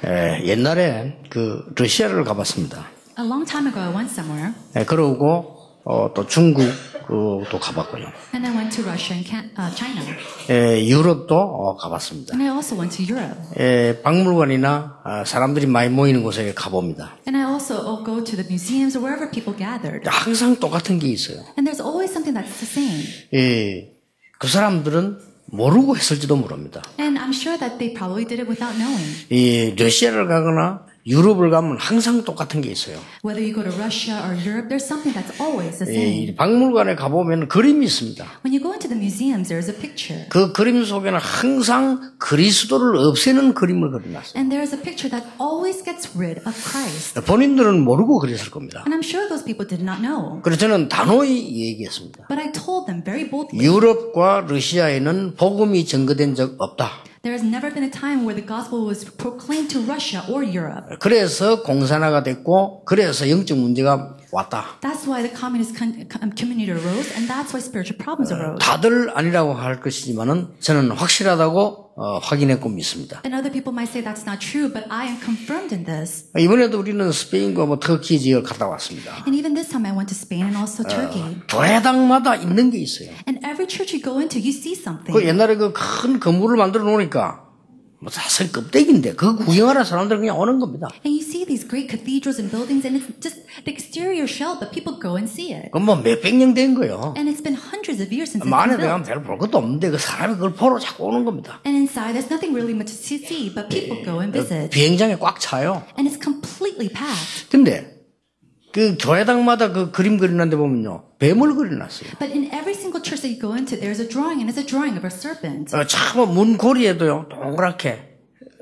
옛날에 그 러시아를 가봤습니다. A long time ago, I went somewhere, 그러고 또 중국도 가봤고요. and I went to Russia and China, 유럽도 가봤습니다. and I also went to Europe, 박물관이나 사람들이 많이 모이는 곳에 가봅니다. and I also go to the museums or wherever people gathered. 항상 똑같은 게 있어요. And there's always something that's the same. 그 사람들은 모르고 했을지도 모릅니다. And I'm sure that they probably did it without knowing. 러시아를 가거나 유럽을 가면 항상 똑같은 게 있어요. Whether you go to Russia or Europe, there's something that's always the same. 박물관에 가보면 그림이 있습니다. When you go into the museums, there's a picture. 그 그림 속에는 항상 그리스도를 없애는 그림을 그려놨어요. And there's a picture that always gets rid of Christ. 본인들은 모르고 그랬을 겁니다. And I'm sure those people did not know. 그래서 저는 단호히 얘기했습니다. But I told them very boldly. 유럽과 러시아에는 복음이 전거된 적 없다. There has never been a time where the gospel was proclaimed to Russia or Europe. 그래서 공산화가 됐고, 그래서 영적 문제가 왔다. That's why the communist community arose, and that's why spiritual problems arose. 다들 아니라고 할 것이지만은 저는 확실하다고 확인했고 믿습니다. And other people might say that's not true, but I am confirmed in this. 이번에도 우리는 스페인과 터키 지역을 갔다 왔습니다. And even this time I went to Spain and also Turkey. 교회당마다 있는 게 있어요. And every church you go into, you see something. 그 옛날에 그 큰 건물을 만들어 놓으니까 뭐 사실 껍데기인데 그 구경하러 사람들 그냥 오는 겁니다. And you see these great cathedrals and buildings, and it's just the exterior shell, but people go and see it. 그건 뭐 몇백 년 된 거예요. And it's been hundreds of years since it's 안에 been 들어가면 built. 별로 볼 것도 없는데 그 사람이 그걸 보러 자꾸 오는 겁니다. And inside, there's nothing really much to see, but people go and visit. 비행장에 꽉 차요. And it's completely packed. 근데 그 교회당마다 그 그림 그리는 데 보면요, 뱀을 그려놨어요. But in every single church that you go into, there's a drawing, and it's a drawing of a serpent. 참 문고리에도요, 동그랗게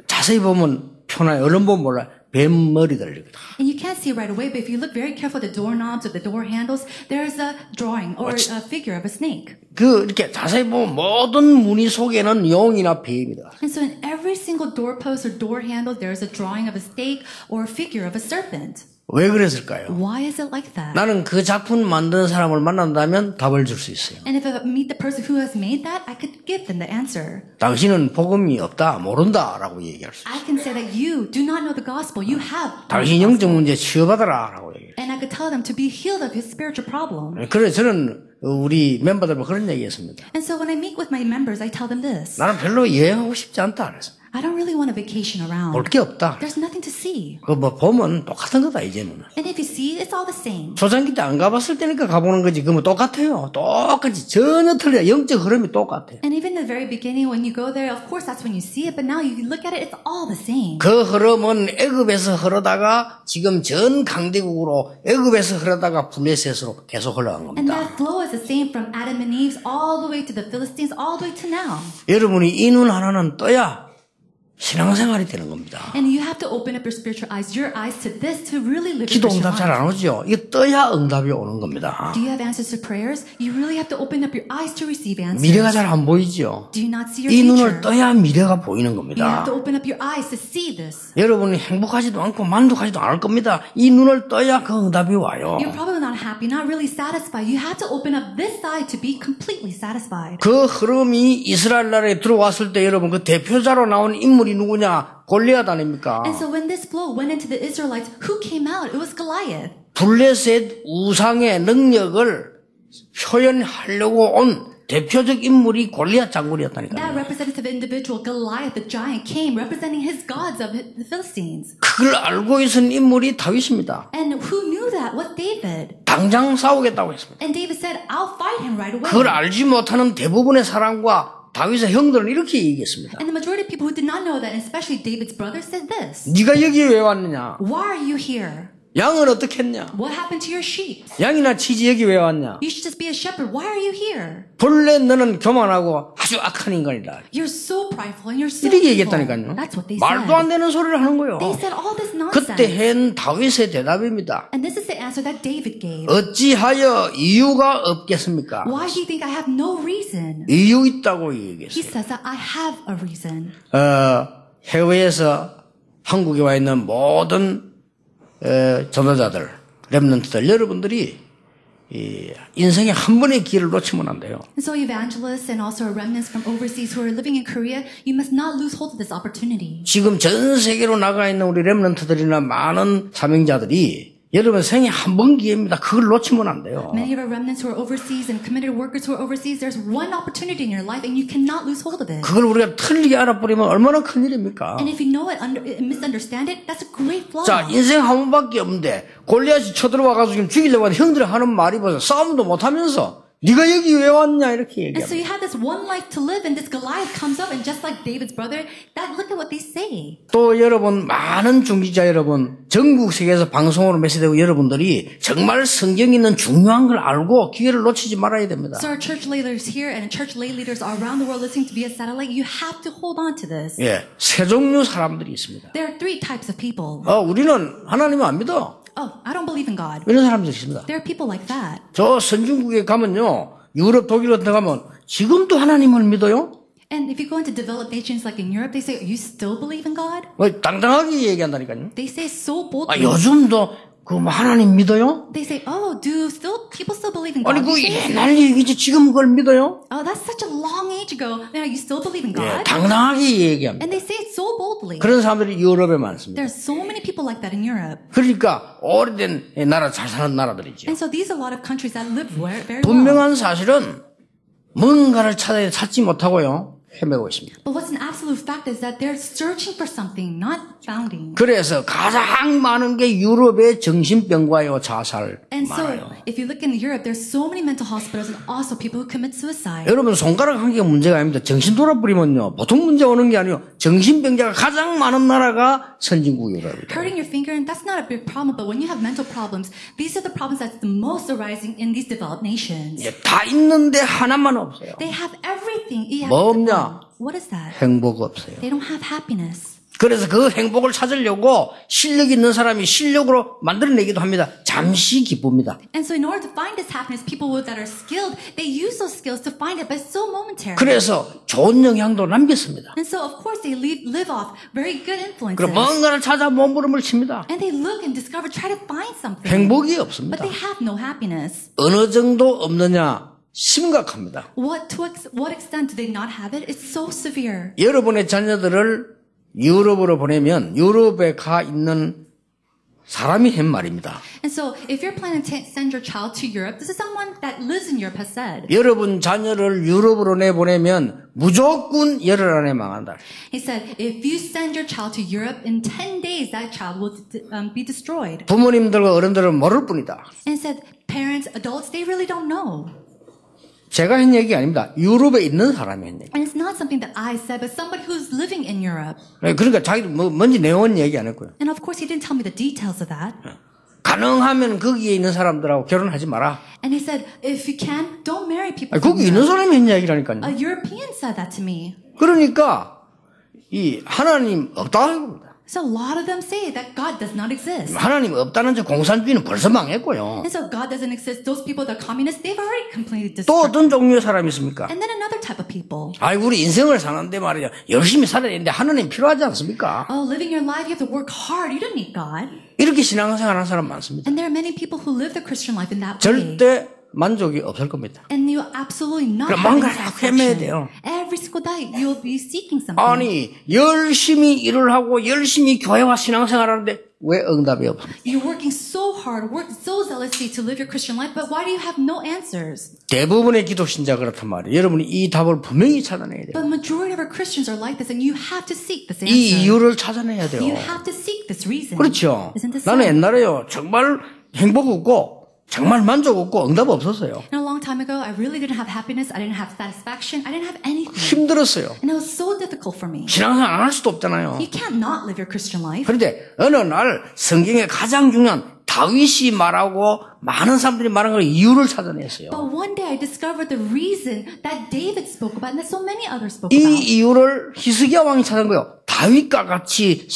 자세히 보면 표나요. 얼른 보면 몰라요. 뱀 머리들 이렇게 다. And you can't see right away, but if you look very careful at the doorknobs or the door handles, there's a drawing or a figure of a snake. 그 이렇게 자세히 보면 모든 무늬 속에는 용이나 뱀이다. And so in every single doorpost or door handle, there's a drawing of a snake or a figure of a serpent. 왜 그랬을까요? Why is it like that? 나는 그 작품 만든 사람을 만난다면 답을 줄 수 있어요. And if I meet the person who has made that, I could give them the answer. 당신은 복음이 없다, 모른다라고 얘기할 수 있어요. I can say that you do not know the gospel. You have. 당신 영적 문제 치유받아라라고 얘기해요. And I could tell them to be healed of his spiritual problem. 그래서 저는 우리 멤버들과 그런 얘기했습니다. And so when I meet with my members, I tell them this. 나는 별로 여행하고 싶지 않다 그래서. I don't really want a vacation around. 볼 게 없다. There's nothing to see. 그 뭐 보면 똑같은 거다 이제는. And if you see, it's all the same. 초창기 때 안 가봤을 때니까 가보는 거지. 그러면 똑같아요. 똑같이 전혀 틀려. 영적 흐름이 똑같아. And even in the very beginning, when you go there, of course that's when you see it. But now you look at it, it's all the same. 그 흐름은 애굽에서 흐르다가 지금 전 강대국으로 애굽에서 흐르다가 블레셋으로 계속 흘러간 And 겁니다. that flow is the same from Adam and Eve all the way to the Philistines, all the way to now. 여러분이 이 눈 하나는 떠야 신앙생활이 되는 겁니다. And you have to open up your spiritual eyes, your eyes to this, to really live your 기도 Christian 응답 잘 life. 안 오죠? 이거 떠야 응답이 오는 겁니다. Do you have answers to prayers? You really have to open up your eyes to receive answers. 미래가 잘 안 보이죠? Do you not see your 이 future? 눈을 떠야 미래가 보이는 You 겁니다. have to open up your eyes to see this. 여러분이 행복하지도 않고 만족하지도 않을 겁니다. 이 눈을 떠야 그 응답이 와요. You're probably not happy, not really satisfied. You have to open up this side to be completely satisfied. 그 흐름이 이스라엘 나라에 들어왔을 때 여러분 그 대표자로 나온 인물이 누구냐? 골리앗 아닙니까? And so when this flow went into the Israelites, who came out? It was Goliath. 블레셋 우상의 능력을 표현하려고 온 대표적 인물이 골리앗 That 장군이었다니까요. representative individual, Goliath, the giant, came representing his gods of the Philistines. 그걸 알고 있은 인물이 다윗입니다. And who knew that? Was David. 당장 싸우겠다고 했습니다. And David said, I'll fight him right away. 그걸 알지 못하는 대부분의 사람과 다윗의 형들은 이렇게 얘기했습니다. And the majority of people who did not know that, and especially David's brother, said this. 네가 여기 왜 왔느냐? Why are you here? 양은 어떻게 했냐? What happened to your sheep? 양이나 치지 여기 왜 왔냐? You should just be a shepherd. Why are you here? 본래 너는 교만하고 아주 악한 인간이다. You're so prideful and you're so 이렇게 evil. 얘기했다니까요. That's what they 말도 안 said. 되는 소리를 하는 거예요. They said all this 그때 nonsense. 한 다윗의 대답입니다. And this is the answer that David gave. 어찌하여 이유가 없겠습니까? Why do you think I have no reason? 이유 있다고 He 얘기했어요. says that I have a reason. 해외에서 한국에 와 있는 모든 전도자들, 렘넌트들 여러분들이 인생에 한 번의 기회를 놓치면 안 돼요. And so evangelists and also remnants from overseas who are living in Korea, you must not lose hold of this opportunity. 지금 전 세계로 나가 있는 우리 렘넌트들이나 많은 사명자들이 여러분 생에 한 번 기회입니다. 그걸 놓치면 안 돼요. Many of our remnants who are overseas and committed workers who are overseas, there's one opportunity in your life and you cannot lose hold of it. 그걸 우리가 틀리게 알아버리면 얼마나 큰일입니까? And if you know it, misunderstand it, that's a great flaw. 자, 인생 한 번밖에 없는데 골리앗이 쳐들어와가지고 죽이려고 하는 형들이 하는 말이 뭐죠? 싸움도 못하면서 네가 여기 왜 왔냐 이렇게 And so 얘기합니다. you have this one life to live and this Goliath comes up and just like David's brother, look at what they say. 또 여러분 많은 중지자 여러분 전국 세계에서 방송으로 메시지되고 여러분들이 정말 성경에 있는 중요한 걸 알고 기회를 놓치지 말아야 됩니다. So our church leaders here and church lay leaders around the world listening to via satellite, you have to hold on to this. 예, 세 종류 사람들이 있습니다. There are three types of people. 우리는 하나님을 안 믿어. Oh, I don't believe in God. 이런 사람들이 있습니다. There are people like that. 저 선진국에 가면요, 유럽, 독일 같은 데 가면 지금도 하나님을 믿어요? And if you go into developed nations like in Europe, they say, you still believe in God? 당당하게 얘기한다니까요. They say so boldly. 요즘도 하나님 믿어요? They say, oh, people still believe in 아니, God? 그 옛날 얘기지 지금 그걸 믿어요? Oh, that's such a long age ago. Now you still believe in God? 예, 당당하게 얘기합니다. And they say it so boldly. 그런 사람들이 유럽에 많습니다. There's so many people like that in Europe. 그러니까 오래된 나라, 잘 사는 나라들이죠. And so these are a lot of countries that live very well. 분명한 사실은 뭔가를 찾지 못하고요. 헤매고 있습니다. But what's an absolute fact is that they're searching for something, not finding. 그래서 가장 많은 게 유럽의 정신병과요 자살 And so, 많아요. if you look in Europe, there's so many mental hospitals and also people who commit suicide. 여러분 손가락 한 개가 문제가 아닙니다. 정신 돌아버리면요. 보통 문제 오는 게 아니에요. 정신병자가 가장 많은 나라가 선진국 유럽입니다. Hurting your finger, and that's not a big problem, but when you have mental problems, these are the problems that's the most arising in these developed nations. 예, 다 있는데 하나만 없어요. They have everything. You have 뭐 없냐? What is that? 행복 없어요. They don't have happiness. 그래서 그 행복을 찾으려고 실력 있는 사람이 실력으로 만들어내기도 합니다. 잠시 기쁩니다. And so in order to find this happiness, people that are skilled, they use those skills to find it, but it's so momentary. 그래서 좋은 영향도 남겼습니다. And so of course they live off very good influences. 그리고 뭔가를 찾아 몸부림을 칩니다. And they look and discover, try to find something. 행복이 But 없습니다. they have no happiness. 어느 정도 없느냐? 심각합니다. To what extent do they not have it? It's so severe. 여러분의 자녀들을 유럽으로 보내면 유럽에 가 있는 사람이 한 말입니다. And so if you're planning to send your child to Europe, this is someone that lives in Europe has said. 여러분 자녀를 유럽으로 내보내면 무조건 열흘 안에 망한다. He said, if you send your child to Europe, in 10 days that child will be destroyed. 부모님들과 어른들은 모를 뿐이다. And said, parents, adults, they really don't know. 제가 한 얘기 아닙니다. 유럽에 있는 사람이 한 얘기. And it's not something that I said, but somebody who's living in Europe. 그러니까 자기도 뭔지 내용은 얘기 안 했고요. And of course, he didn't tell me the details of that. 가능하면 거기에 있는 사람들하고 결혼하지 마라. And he said, if you can, don't marry people 아니, from 거기 있는 Europe. 사람이 한 얘기라니까요. A European said that to me. 그러니까 이 하나님 없다는 겁니다. So a lot of them say that God does not exist. 하나님 없다는 저 공산주의는 벌써 망했고요. And so God doesn't exist. Those people that are communists, they've already completely 또 destroyed. 어떤 종류의 사람이 있습니까? And then another type of people. 아이 우리 인생을 사는데 말이야 열심히 살아야 되는데 하나님 필요하지 않습니까? Oh, living your life, you have to work hard. You don't need God. 이렇게 신앙생활하는 사람 많습니다. And there are many people who live the Christian life in that way. 절대 만족이 없을 겁니다. And you absolutely not 그럼 having 뭔가 헤매야 satisfaction. 돼요. Every single day you'll be seeking something. 아니 열심히 일을 하고 열심히 교회와 신앙생활하는데 왜 응답이 없습니까? You're working so hard, work so zealously to live your Christian life, but why do you have no answers? 대부분의 기독신자 그렇단 말이에요. 여러분이 이 답을 분명히 찾아내야 돼요. But majority of our Christians are like this, and you have to seek this 이 answer. 이유를 찾아내야 돼요. You have to seek this reason. 그렇죠. Isn't this 나는 so? 옛날에요 정말 행복 없고 정말 만족 없고 응답 없었어요. And a long time ago, I really didn't have happiness. I didn't have satisfaction. I didn't have anything. 힘들었어요. And it was so difficult for me. 신앙생활 안 할 수도 없잖아요. You can't not live your Christian life. 그런데 어느 날 성경의 가장 중요한 다윗이 말하고 많은 사람들이 말한 걸 이유를 찾아냈어요. But one day I discovered the reason that David spoke about and that so many others spoke 이 about. 이유를 히스기야 왕이 찾은 거예요. 다윗과 같이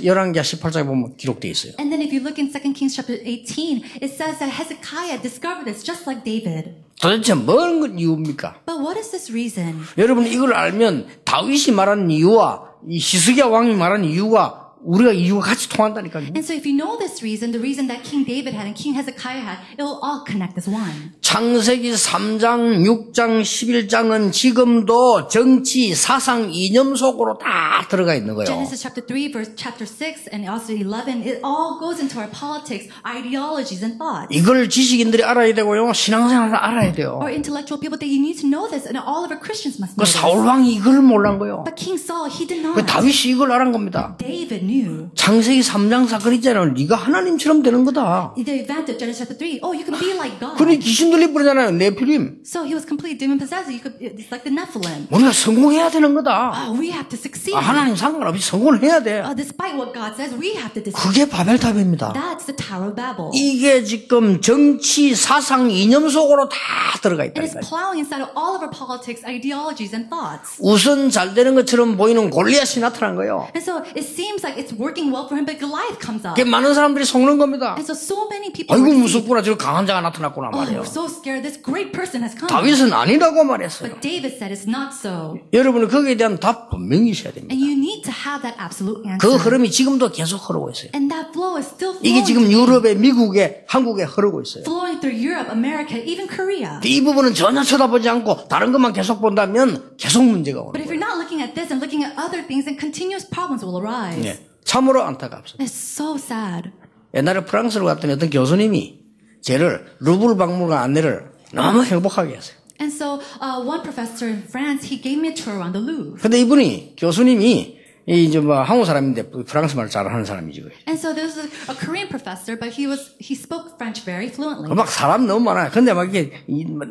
열왕기하 18장에 보면 기록되어 있어요. And then if you look in 2 Kings chapter 18, it says that Hezekiah discovered this just like David. 도대체 뭔 이유입니까? But what is this reason? 여러분 이걸 알면 다윗이 말한 이유와 이 히스기야 왕이 말한 이유가 우리가 이유가 같이 통한다니까요. And so if you know this reason, the reason that King David had and King Hezekiah had, it will all connect as one. 창세기 3장, 6장, 11장은 지금도 정치, 사상, 이념 속으로 다 들어가 있는 거예요. Genesis chapter 3, verse chapter 6, and also 11, it all goes into our politics, ideologies, and thoughts. 이걸 지식인들이 알아야 되고요. 신앙생활을 알아야 돼요. Or intellectual people, that you need to know this, and all of our Christians must 그 know this. 사울왕이 이걸 몰란 거예요. But King Saul, he did 그 not. 다윗이 이걸 알은 겁니다. David knew. 창세기 3장 사건 있잖아요. 네가 하나님처럼 되는 거다. The event of Genesis chapter 3, oh, you can be like God. 그러니 귀신 들리 뿌리잖아요. 네피림. So he was completely demon possessed. It's like the Nephilim. 우리가 성공해야 되는 거다. Oh, we have to succeed. 하나님 상관없이 성공을 해야 돼. Despite what God says, we have to succeed. 그게 바벨탑입니다. That's the Tower of Babel. 이게 지금 정치, 사상, 이념 속으로 다 들어가 It is 있다니까요. plowing inside of all of our politics, ideologies, and thoughts. 우선 잘 되는 것처럼 보이는 골리앗이 나타난 거예요. And so it seems like it's working well for him, but Goliath comes up. 그게 많은 사람들이 속는 겁니다. And so many people 아이고 were deceived. 무섭구나. 저 강한 자가 나타났구나 Oh, 말이에요. we're so scared. This great person has come. 다윗은 아니라고 말했어요. But David said it's not so. 여러분은 거기에 대한 답 분명히 있어야 됩니다. And you need to have that absolute answer. 그 흐름이 지금도 계속 흐르고 있어요. And that flow is still 이게 flowing, 지금 유럽에, 미국에, 한국에 흐르고 있어요. flowing through Europe, America, even Korea. 이 부분은 전혀 쳐다보지 않고 다른 것만 계속 본다면 계속 문제가 오는 But if 거예요. you're not looking at this and looking at other things, then continuous problems will arise. 예, 참으로 안타깝습니다. It's so sad. 옛날에 프랑스로 갔더니 어떤 교수님이 저를 루브르 박물관 안내를 너무 행복하게 했어요. And so one professor in France, he gave me a tour around the Louvre. 근데 이분이, 교수님이, 이제 뭐 한국 사람인데 프랑스 말 잘하는 사람이지. And so there was a Korean professor, but he spoke French very fluently. 막 사람 너무 많아요. 근데 막 이렇게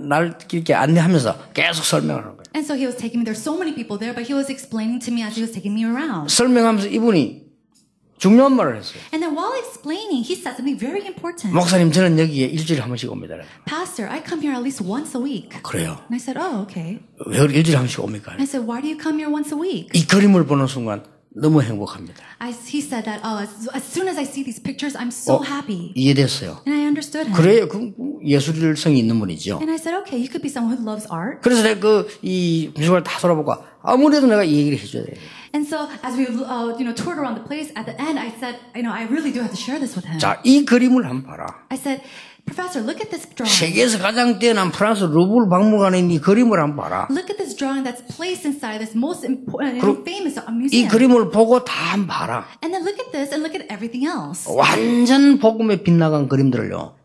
날 이렇게 안내하면서 계속 설명하는 거예요. And so he was taking me, there's so many people there, but he was explaining to me as he was taking me around. 설명하면서 이분이 중요한 말을 했어요. And then while explaining, he said something very important. 목사님, 저는 여기에 일주일에 한 번씩 옵니다. Pastor, I come here at least once a week. 그래요. And I said, oh, okay. 왜 일주일에 한 번씩 옵니까? And I said, why do you come here once a week? 이 그림을 보는 순간 너무 행복합니다. He said that, oh, as soon as I see these pictures, I'm so happy. 이해됐어요. And I understood him. 그래요. 그 예술성이 있는 분이죠. And I said, okay, you could be someone who loves art. 그래서 내가 이 미술관을 다 돌아보고 아무래도 내가 이 얘기를 해줘야 돼요. And so as we toured around the place, at the end, I said, I really do have to share this with him. 자, 이 그림을 한번 봐라. I said, Professor, look at this drawing. 세계에서 가장 뛰어난 프랑스 루브르 박물관에 있는 이 그림을 한번 봐라. Look at this drawing that's placed inside this most important, famous 이 museum. 그림을 보고 다 한번 봐라. And then look at this and look at everything else. 완전 복음에 빗나간 그림들을요.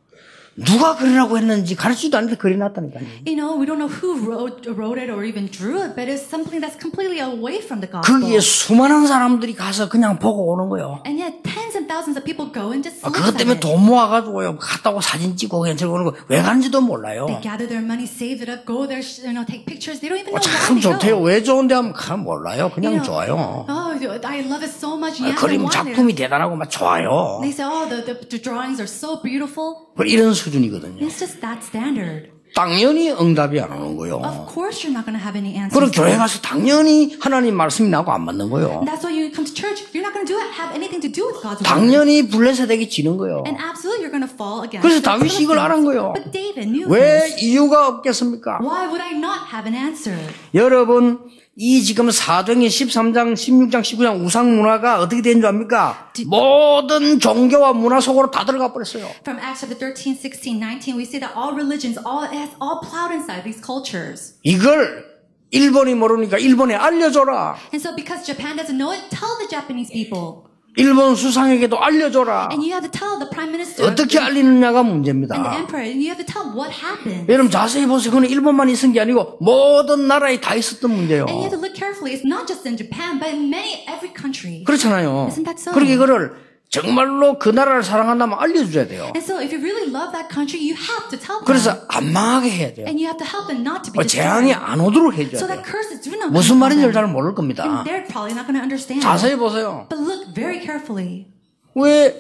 누가 그리라고 했는지 가르치지도 않는데 그려놨다니까요. We don't know who wrote it or even drew it, but it's something that's completely away from the gospel. 거기에 수많은 사람들이 가서 그냥 보고 오는 거예요. And yet tens and thousands of people go and just look 그것 at 때문에 it. 돈 모아가지고요. 갔다 오고 사진 찍고 그냥 저러고 오는 거 왜 가는지도 몰라요. They gather their money, save it up, go there, take pictures. They don't even know 참 why they 좋대요. go. 왜 좋은데 하면 그냥 몰라요. 그냥 좋아요. Oh, I love it so much. Yes, I 그림 want 작품이 it. 대단하고 막 좋아요. They say, oh, the drawings are so beautiful. 이런 수준이거든요. It's just that standard. 당연히 응답이 안 오는 거예요. Of course you're not going to have any answers. 그리고 교회 가서 당연히 하나님 말씀이 나하고 안 맞는 거예요. And that's why you come to church. You're not going to have anything to do with God's word. 당연히 블레셋에게 지는 거예요. And absolutely you're going to fall against 그래서 the 다윗이 이걸 알은 거예요. But David knew 왜 this. 이유가 없겠습니까? Why would I not have an answer? 여러분, 이 지금 사도행전 13장, 16장, 19장 우상 문화가 어떻게 된 줄 압니까? 모든 종교와 문화 속으로 다 들어가 버렸어요. From Acts chapter 13, 16, 19, we see that all religions, it has all plowed inside these cultures. 이걸 일본이 모르니까 일본에 알려줘라. And so because Japan doesn't know it, tell the Japanese people. 일본 수상에게도 알려줘라. And you have to tell the prime minister. 어떻게 알리느냐가 And the 문제입니다. emperor. And you have to tell what happened. 여러분 자세히 보세요. 그건 일본만 있은 게 아니고 모든 나라에 다 있었던 문제예요. And you have to look carefully. It's not just in Japan, but in every country. 그렇잖아요. Isn't that so? 그러니까 이거를 정말로 그 나라를 사랑한다면 알려줘야 돼요. And so if you really love that country, you have to tell them. 그래서 안 망하게 해야 돼요. And you have to help them not to be 재앙이 destroyed. 안 오도록 해줘야 So 돼요. that curses do not 무슨 come 말인지를 잘 upon them. 모를 겁니다. And they're probably not going to understand. 자세히 보세요. But look very carefully. 왜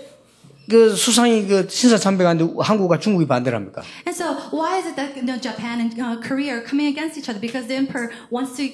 그 수상이 그 신사참배하는데 한국과 중국이 반대를 합니까? And so why is it that Japan and Korea are coming against each other? Because the emperor wants to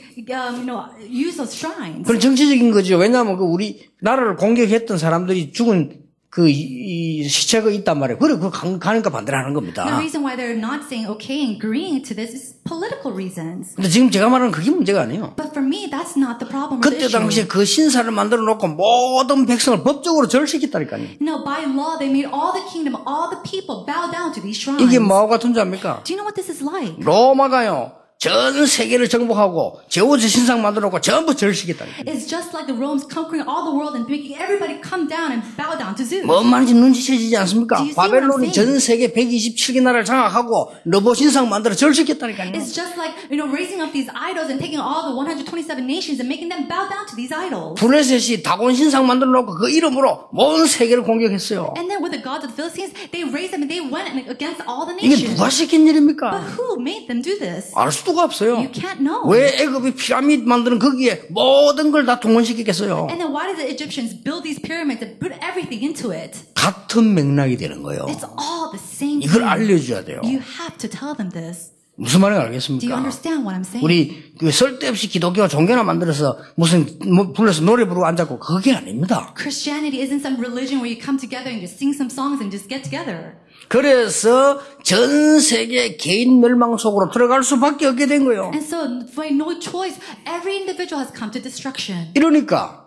use those shrines. 그건 정치적인 거죠. 왜냐하면 그 우리 나라를 공격했던 사람들이 죽은 이 시체가 있단 말이에요. 그래, 가니까 반대를 하는 The 겁니다. reason why they're not saying okay and agreeing to this is political reasons. 근데 지금 제가 말하는 그게 문제가 아니에요. But for me, that's not the problem or the 그때 당시에 issue. 그 신사를 만들어 놓고 모든 백성을 법적으로 절시켰다니까요. No, by law, they made all the kingdom, all the people bow down to these shrines. 이게 뭐와 같은 줄 압니까? Do you know what this is like? 로마가요, 전 세계를 정복하고 제우스 신상 만들어 놓고 전부 절시켰다니까요. It's just like the Romans conquering all the world and making everybody come down and bow down to Zeus. 뭔 말인지 눈치채지지 않습니까? Do you see what I'm 바벨론이 saying? 전 세계 127개 나라를 장악하고 너보 신상 만들어 절시켰다니까요. It's just like, raising up these idols and taking all the 127 nations and making them bow down to these idols. 블레셋이 다곤 신상 만들어 놓고 그 이름으로 온 세계를 공격했어요. And then with the gods of the Philistines, they raised them and they went against all the 이게 nations. 누가 시킨 일입니까? But who made them do this? 알 수가 없어요. You can't know. 왜 애굽이 피라미드 만드는 거기에 모든 걸 다 동원시키겠어요? And then why did the Egyptians build these pyramids and put everything into it? 같은 맥락이 되는 거예요. It's all the same 이걸 thing. 알려줘야 돼요. You have to tell them this. 무슨 말인지 Do you 알겠습니까? understand what I'm saying? 우리 쓸데없이 기독교가 종교나 만들어서 무슨 불러서 노래 부르고 앉았고 그게 아닙니다. Christianity isn't some religion where you come together and just sing some songs and just get together. 그래서 전 세계 개인 멸망 속으로 들어갈 수밖에 없게 된 거예요. And so, by no choice, every individual has come to destruction. 이러니까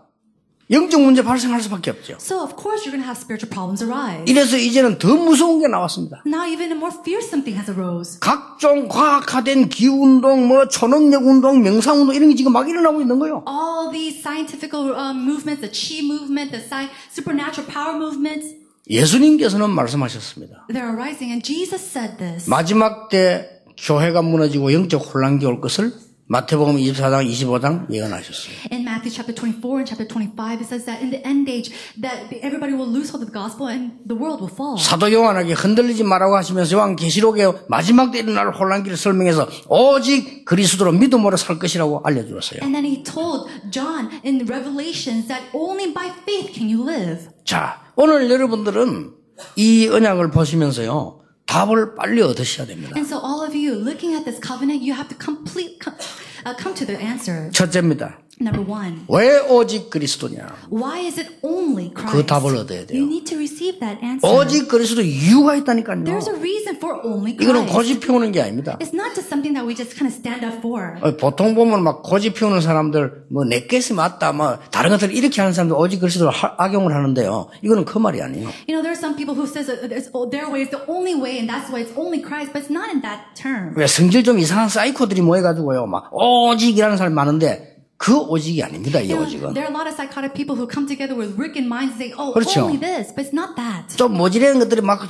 영적 문제 발생할 수밖에 없죠. So, of course, you're going to have spiritual problems arise. 이래서 이제는 더 무서운 게 나왔습니다. Now, even a more fearsome thing has arose. 각종 과학화된 기운동, 초능력 운동, 명상 운동 이런 게 지금 막 일어나고 있는 거예요. All these scientific movements, the chi movement, the supernatural power movements, 예수님께서는 말씀하셨습니다. they're arising. And Jesus said this. 마지막 때 교회가 무너지고 영적 혼란기 올 것을 마태복음 24장, 25장 예언하셨어요. In Matthew chapter 24 and chapter 25, it says that in the end age, that everybody will lose hold of the gospel and the world will fall. 사도 요한에게 흔들리지 말라고 하시면서 요한계시록에 마지막 때 일어날 혼란기를 설명해서 오직 그리스도로 믿음으로 살 것이라고 알려주었어요. And then he told John in Revelations that only by faith can you live. 자, 오늘 여러분들은 이 언약을 보시면서요. 답을 빨리 얻으셔야 됩니다. And so all of you looking at this covenant, you have to come to the answer. 첫째입니다. Number one, 왜 오직 그리스도냐? why is it only Christ? 그 답을 얻어야 돼요. You need to receive that answer. 오직 그리스도 이유가 있다니까요. There's a reason for only 이거는 Christ. 고집 피우는 게 아닙니다. It's not just something that we just kind of stand up for. 보통 보면 막 고집 피우는 사람들 내 것이 맞다 다른 것들 이렇게 하는 사람들 오직 그리스도를 악용을 하는데요. 이거는 그 말이 아니에요. There are some people who says their way is the only way and that's why it's only Christ, but it's not in that term. 왜 성질 좀 이상한 사이코들이 모여가지고요. 막 오직이라는 사람이 많은데 그 오직이 아닙니다. 이 오직은. There are a lot of psychotic people who come together with wicked minds and say, oh, 그렇죠. only this, but it's not that. 좀 모질한 것들이 막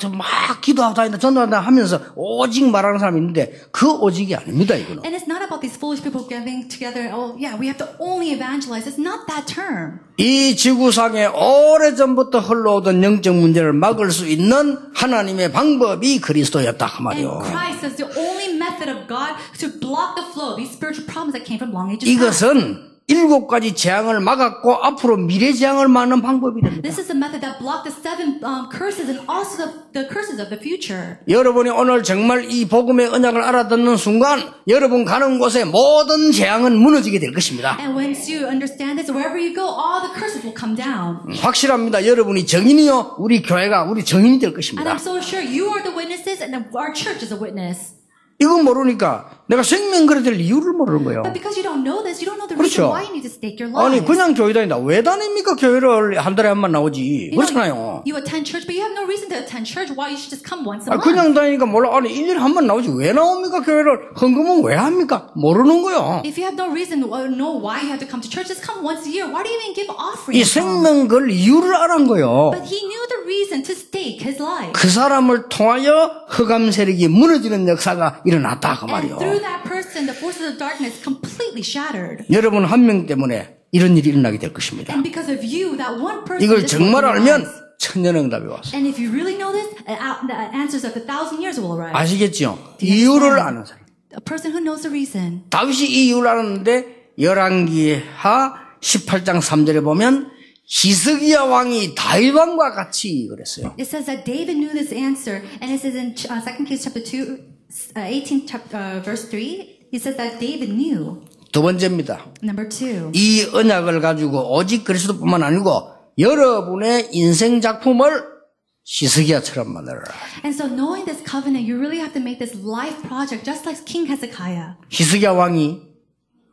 기도하고 다닌다 전도한다 하면서 오직 말하는 사람이 있는데 그 오직이 아닙니다. 이거는. And it's not about these foolish people getting together, oh yeah, we have to only evangelize. It's not that term. 이 지구상에 오래전부터 흘러오던 영적 문제를 막을 수 있는 하나님의 방법이 그리스도였다 그 말이요. And Christ is the only method of God to block the flow of these spiritual problems that came from long ages past. 이것은 7가지 재앙을 막았고 앞으로 미래 재앙을 막는 방법이 됩니다. This is the method that blocked the 7 curses and also the curses of the future. 여러분이 오늘 정말 이 복음의 언약을 알아듣는 순간 여러분 가는 곳에 모든 재앙은 무너지게 될 것입니다. And once you understand this, wherever you go, all the curses will come down. 확실합니다. 여러분이 정인이요. 우리 교회가 우리 정인이 될 And 것입니다. I'm so sure you are the witnesses and our church is a witness. 이거 모르니까 내가 생명 그래야 될 이유를 모르는 거예요. But because you don't know this, you don't know the 그렇죠. reason why you need to stake your 아니 lives. 그냥 교회 다닌다. 왜 다닙니까? 교회를 한 달에 한 번 나오지. 그렇잖아요. You attend church, but you have no reason to attend church. Why you should just come once a month? 그냥 다니니까 몰라. 아니 1년에 한 번 나오지. 왜 나옵니까? 교회를 헌금은 왜 합니까? 모르는 거요. If you have no reason to know why you have to come to church, just come once a year. Why do you even give offering? 이 생명 걸 이유를 알은 거요. But he knew the reason to stake his life. 그 사람을 통하여 흑암 세력이 무너지는 역사가 일어났다 그 And 말이요. through that person, the forces of darkness completely shattered. 여러분 한 명 때문에 이런 일이 일어나게 될 것입니다. And because of you, that one person. 이걸 this 정말 will 알면 arise. 천년응답이 왔어. And if you really know this, the answers of 1,000 years will arise. 아시겠죠? 이유를 아는 사람. A person who knows the reason. 다윗이 이 이유를 알았는데 열왕기하 18장 3절에 보면 히스기야 왕이 다윗 왕과 같이 그랬어요. It says that David knew this answer, and it says in 2 Kings chapter 18 verse 3, it says that David knew. 두 번째입니다. Number 2. 이 언약을 가지고 오직 그리스도뿐만 아니고 여러분의 인생 작품을 히스기야처럼 만들어라. And so knowing this covenant, you really have to make this life project just like King Hezekiah. 히스기야 왕이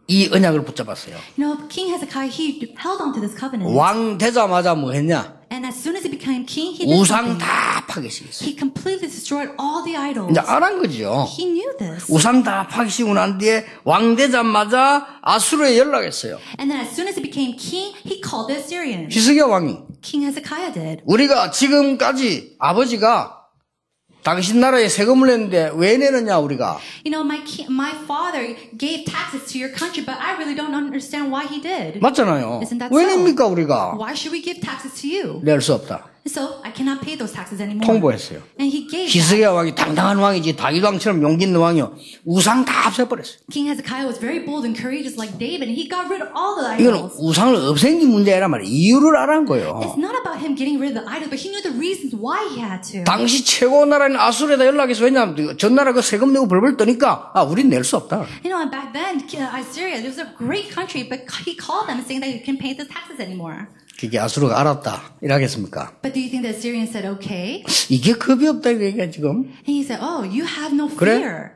이 언약을 붙잡았어요. You know, King Hezekiah, he held on to this covenant. 왕 되자마자 뭐 했냐? And as soon as he became king, he did 우상 something. 다 파괴시켰어요. He completely destroyed all the idols. 이제 알한 거죠. He knew this. 우상 다 파괴시키고 난 뒤에 왕 되자마자 아수르에 연락했어요. And then as soon as he became king, he called the Assyrians. 히스기야 왕이 King Hezekiah did. 우리가 지금까지 아버지가 당신 나라에 세금을 냈는데 왜 내느냐 우리가. You know, my father gave taxes to your country, but I really don't understand why he did. 맞잖아요. Isn't that 왜 so? 냅니까 우리가. Why should we give taxes to you? 낼 수 없다. So I cannot pay those taxes anymore. 통보했어요. And he gave that. 히스기야 왕이 당당한 왕이지 다윗 왕처럼 용기 있는 왕이요. 우상 다 없애버렸어요. King Hezekiah was very bold and courageous like David, and he got rid of all the 이건 idols. 우상을 없앤 게 문제란 말이에요. 이유를 알아는 거예요. It's not about him getting rid of the idols, but he knew the reasons why he had to. 당시 최고 나라인 아수르에다 연락해서 왜냐하면 전 나라 그 세금 내고 벌벌 떠니까 우린 낼 수 없다. You know, and back then, Assyria, it was a great country, but he called them saying that you can't pay the taxes anymore. 그게 아수르가 알았다. 이라겠습니까? But do you think the Assyrians said, okay? 이게 겁이 없다 이게 지금. And he said, oh, you have no 그래? fear.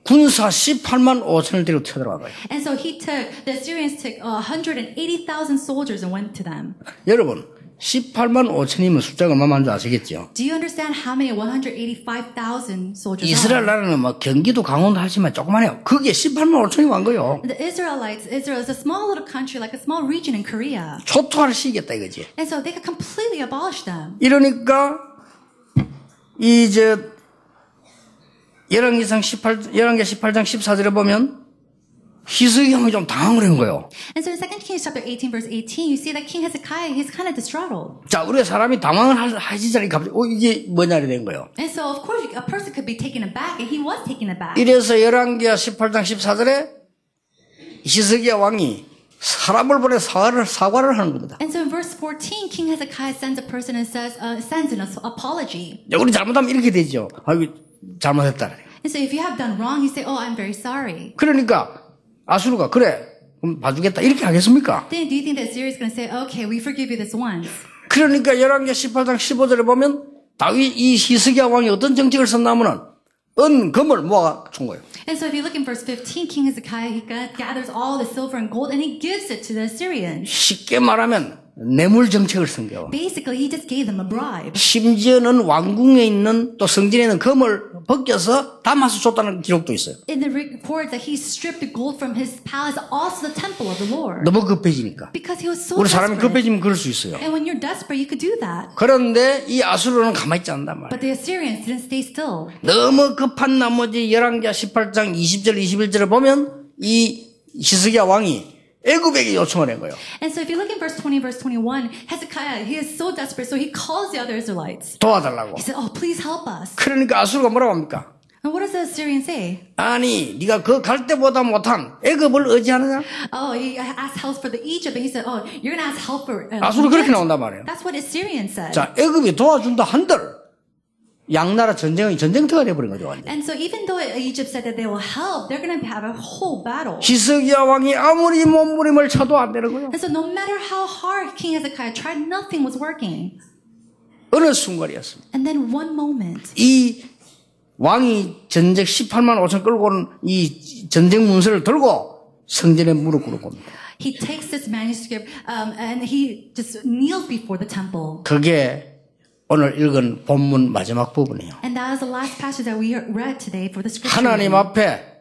군사 18만 5천을 데리고 쳐들어가요. And so the Assyrians took 180,000 soldiers and went to them. 여러분 18만 5천이면 숫자가 얼마만 줄 아시겠죠? Do you understand how many 185,000 soldiers 이스라엘 are? 나라는 뭐 경기도 강원도 하지만 조그만해요. 그게 18만 5천이 완 거예요. The Israel is a small little country, like a small region in Korea. 초토화를 시키겠다 이거지. And so they could completely abolish them. 이러니까 이제 열왕기상 18장 14절에 보면 히스기야 왕이 좀 당황을 한 거예요. And so in 2 Kings chapter 18 verse 18, you see that King Hezekiah, he's kind of distraught. 자, 우리가 사람이 당황을 하시자니 갑자기 이게 뭐냐 된 거예요. And so of course a person could be taken aback, and he was taken aback. 이래서 열왕기하 18장 14절에 히스기야 왕이 사람을 보내 사과를 하는 겁니다. And so in verse 14, King Hezekiah sends a person and sends an apology. 우리 잘못하면 이렇게 되죠. 아이고 잘못했다. And so if you have done wrong, you say, oh, I'm very sorry. 그러니까 아수르가 그래 그럼 봐주겠다 이렇게 하겠습니까? Then do you think that Assyria is going to say, okay, we forgive you this once? 그러니까 열왕기하 18장 15절에 보면 다윗 이 히스기야 왕이 어떤 정책을 썼냐면은 금을 모아 준 거예요. And so if you look in verse 15, King Hezekiah, he gathers all the silver and gold and he gives it to the Assyrians. 쉽게 말하면 뇌물 정책을 쓴 거예요. Basically, he just gave them a bribe. 심지어는 왕궁에 있는 또 성전에 있는 금을 벗겨서 담아서 줬다는 기록도 있어요. In the report that he stripped the gold from his palace, also the temple of the Lord. 너무 급해지니까. Because he was so 우리 사람이 desperate. 급해지면 그럴 수 있어요. And when you're desperate, you could do that. 그런데 이 아수르는 가만히 있지 않단 말이에요. But the Assyrians didn't stay still. 너무 급한 나머지 열왕기하 18장 20절 21절을 보면 이 히스기야 왕이 애굽에게 요청을 한 거예요. And so if you look in verse 20, verse 21, Hezekiah, he is so desperate, so he calls the other Israelites. 도와달라고. He said, oh, please help us. 그러니까 아수르가 뭐라고 합니까? And what does the Assyrian say? 아니 네가 그 갈 때보다 못한 애굽을 의지하느냐? Oh, he asked help for the Egypt, and he said, oh, you're going to ask help for 아수르 그렇게 Egypt? 나온단 말이에요. That's what Assyrian said. 자, 애굽이 도와준다 한들 양나라 전쟁터가 돼버린 거죠. 완전. And so even though Egypt said that they will help, they're going to have a whole battle. 히스기야 왕이 아무리 몸부림을 쳐도 안 되는 거예요. And so no matter how hard King Hezekiah tried, nothing was working. 어느 순간이었습니다. And then one moment, 이 왕이 전쟁 18만 5천 끌고 오는 이 전쟁 문서를 들고 성전에 무릎 꿇고 옵니다. he takes this manuscript and he just kneels before the temple. 그게 오늘 읽은 본문 마지막 부분이에요. And that is the last passage that we read today for the scripture. 하나님 앞에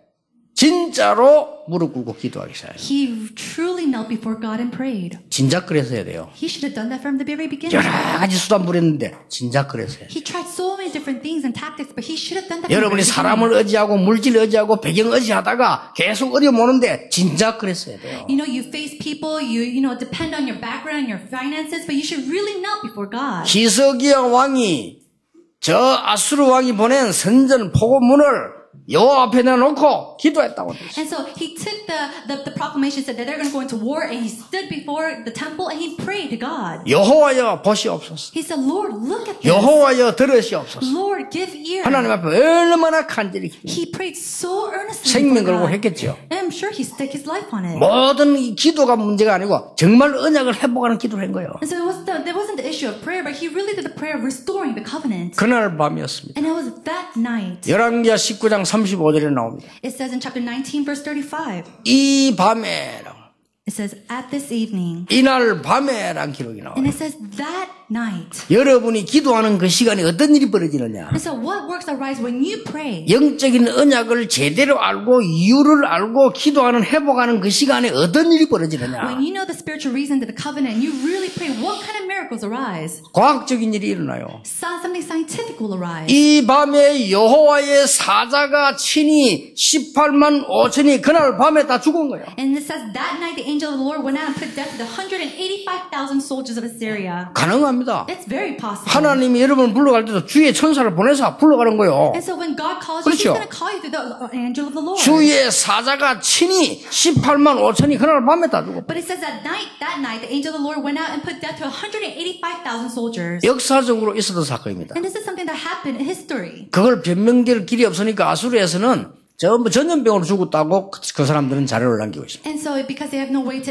진짜로 무릎 꿇고 기도하기 시작해요. He truly knelt before God and prayed. 진작 그래서 해야 돼요. He should have done that from the very beginning. 여러 가지 수단 부렸는데 진작 그래서 해야 돼요. He tried so many different things and tactics, but he should have done that from the 여러분이 very 사람을 beginning. 의지하고 물질 의지하고 배경 의지하다가 계속 어려움 오는데 진작 그래서 해야 돼요. You know, you face people, you depend on your background, your finances, but you should really kneel before God. 히스기야 왕이 저 아수르 왕이 보낸 선전 포고문을 여호와 앞에 내놓고 기도했다고 돼 있어요. And so he took the proclamation, said that they're going to go into war, and he stood before the temple and he prayed to God. 여호와여 보시옵소서. He said, Lord, look at this. 여호와여 들으시옵소서. Lord, give ear. 하나님 앞에 얼마나 간절히 기도. He prayed so earnestly. 생명 for 걸고 God. 했겠죠. And I'm sure he staked his life on it. 모든 이 기도가 문제가 아니고 정말 언약을 회복하는 기도를 한 거예요. And so there wasn't the issue of prayer, but he really did the prayer of restoring the covenant. 그날 밤이었습니다. And it was that night. 열왕기하 19장 35절에 나옵니다. It says in chapter 19, verse 35. 이 밤에라고. It says, at this evening. 이날 밤에란 기록이 나와요. And it says, that night. 여러분이 기도하는 그 시간에 어떤 일이 벌어지느냐. And so what works arise when you pray? 영적인 언약을 제대로 알고 이유를 알고 기도하는 회복하는 그 시간에 어떤 일이 벌어지느냐. When you know the spiritual reason to the covenant and you really pray, what kind of miracles arise? 과학적인 일이 일어나요. Something scientific will arise. 이 밤에 여호와의 사자가 친히 18만 5천이 그날 밤에 다 죽은 거예요. And it says that night the angel of the Lord went out and put death to the 185,000 soldiers of Assyria. 가능합니다. It's very possible. 하나님이 여러분을 불러갈 때도 주의 천사를 보내서 불러가는 거예요. And so when God calls you, 그렇죠. He's going to call you through the angel of the Lord. 주의 사자가 친히 18만 5천이 그날 밤에 다 죽었다. But it says that night, the angel of the Lord went out and put death to 185,000 soldiers. 역사적으로 있었던 사건입니다. And this is something that happened in history. 그걸 변명될 길이 없으니까 아수르에서는 전부 전염병으로 죽었다고 그 사람들은 자료를 남기고 있습니다. And so because they have no way to,